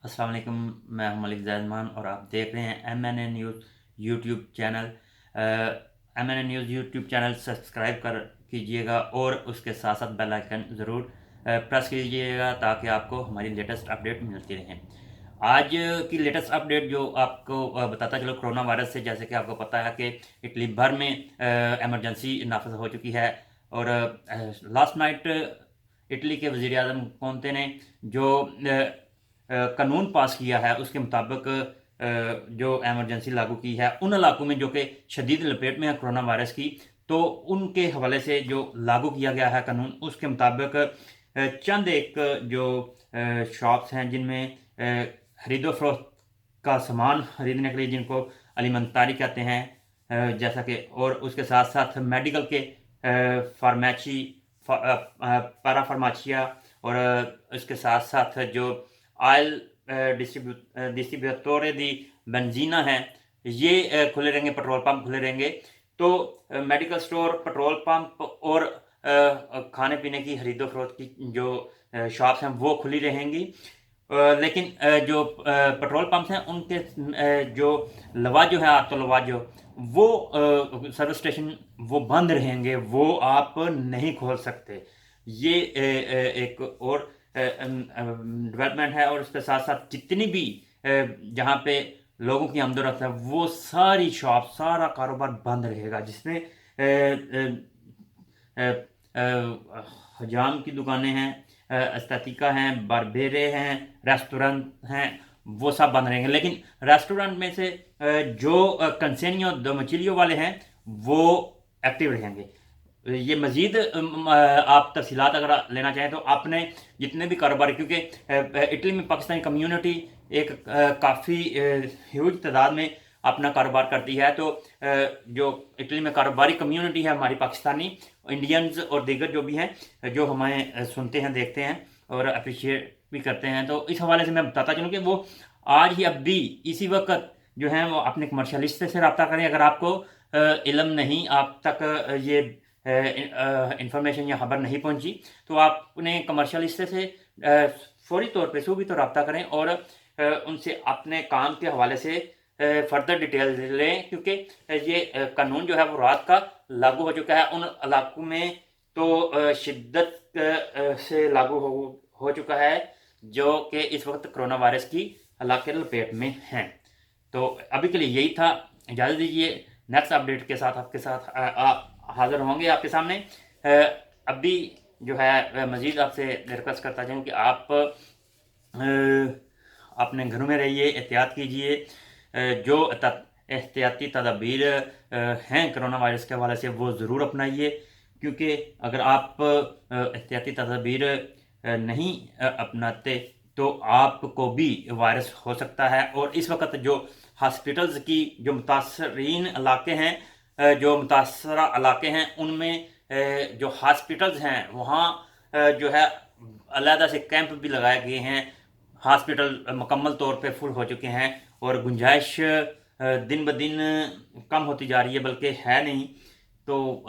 अस्सलाम वालेकुम। मैं हूं मलिक जैदमान और आप देख रहे हैं MNA news YouTube channel. MNA news YouTube channel subscribe कर कीजिएगा और उसके साथ साथ बेल आइकन ज़रूर प्रेस कीजिएगा ताकि आपको हमारी लेटेस्ट अपडेट मिलती रहें। आज की लेटेस्ट अपडेट जो आपको बताता चलो कोरोना वायरस से, जैसे कि आपको पता है कि इटली भर में इमरजेंसी नाफिज हो चुकी है। और लास्ट नाइट इटली के वज़ीर आज़म कोंते ने जो कानून पास किया है उसके मुताबिक जो एमरजेंसी लागू की है उन इलाकों में जो कि शदीद लपेट में है कोरोना वायरस की, तो उनके हवाले से जो लागू किया गया है कानून, उसके मुताबिक चंद एक जो शॉप्स हैं जिनमें खरीदो फरोख्त का सामान खरीदने के लिए, जिनको अलीमंतारी कहते हैं, जैसा कि, और उसके साथ साथ मेडिकल के फार्मेसी, पारा फार्माचिया, और इसके साथ साथ जो ऑयल डिस्ट्रीब्यूटोरे दी बेंजीना है, ये खुले रहेंगे। पेट्रोल पंप खुले रहेंगे। तो मेडिकल स्टोर, पेट्रोल पंप और खाने पीने की खरीदो फरोख्त की जो शॉप्स हैं वो खुली रहेंगी। लेकिन जो पेट्रोल पंप्स हैं उनके जो लवाजो है, ऑटो लवाजो, वो सर्विस स्टेशन वो बंद रहेंगे, वो आप नहीं खोल सकते। ये एक और डेवलपमेंट है। और उसके साथ साथ जितनी भी जहाँ पे लोगों की आमदोरफ्त है वो सारी शॉप, सारा कारोबार बंद रहेगा, जिसमें हजाम की दुकानें हैं, एस्थेटिका हैं, बारबेरे हैं, रेस्टोरेंट हैं, वो सब बंद रहेंगे। लेकिन रेस्टोरेंट में से जो कंसेनियो डोमिचिलियो वाले हैं वो एक्टिव रहेंगे। ये मजीद आप तफसीलात अगर लेना चाहें तो आपने जितने भी कारोबार, क्योंकि इटली में पाकिस्तानी कम्युनिटी एक काफ़ी ह्यूज तादाद में अपना कारोबार करती है। तो जो इटली में कारोबारी कम्युनिटी है हमारी, पाकिस्तानी इंडियंस और दीगर जो भी हैं, जो हमें सुनते हैं, देखते हैं और अप्रिशिएट भी करते हैं, तो इस हवाले से मैं बताता चलूँ कि वो आज ही अब भी इसी वक्त जो है वो अपने कमर्शलिस्ट से रब्ता करें। अगर आपको इल्म नहीं, आप तक ये इंफॉर्मेशन या खबर नहीं पहुंची, तो आप अपने कमर्शलिस्ट से फौरी तौर पे सूबी तो रब्ता करें और उनसे अपने काम के हवाले से फर्दर डिटेल लें, क्योंकि ये कानून जो है वो रात का लागू हो चुका है। उन इलाकों में तो शिद्दत से लागू हो चुका है जो कि इस वक्त कोरोना वायरस की इलाके लपेट में हैं। तो अभी के लिए यही था। इजाज़त दीजिए, नेक्स्ट अपडेट के साथ आपके साथ हाजिर होंगे आपके सामने। अभी जो है मज़ीद आपसे रिक्वेस्ट करता चाहूँ कि आप अपने घरों में रहिए, एहतियात कीजिए। जो एहतियाती तदाबीर हैं कोरोना वायरस के हवाले से वो ज़रूर अपनाइए, क्योंकि अगर आप एहतियाती तदाबीर नहीं अपनाते तो आपको भी वायरस हो सकता है। और इस वक्त जो हॉस्पिटल्स की जो मुतासरीन इलाके हैं, जो मुतासरा इलाके हैं, उनमें जो हॉस्पिटल्स हैं वहाँ जो है अलहदा से कैंप भी लगाए गए हैं। हॉस्पिटल मुकम्मल तौर पे फुल हो चुके हैं और गुंजाइश दिन ब दिन कम होती जा रही है, बल्कि है नहीं। तो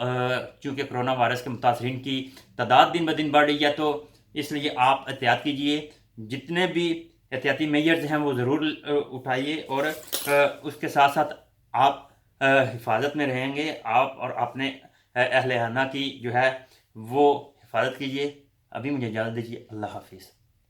चूँकि कोरोना वायरस के मुतासरीन की तादाद दिन ब दिन बढ़ रही है, तो इसलिए आप एहतियात कीजिए। जितने भी एहतियाती मेजर्स हैं वो ज़रूर उठाइए और उसके साथ साथ आप हिफाजत में रहेंगे। आप और अपने अहल खाना की जो है वो हिफाजत कीजिए। अभी मुझे इजाज़त दीजिए। अल्लाह हाफिज़।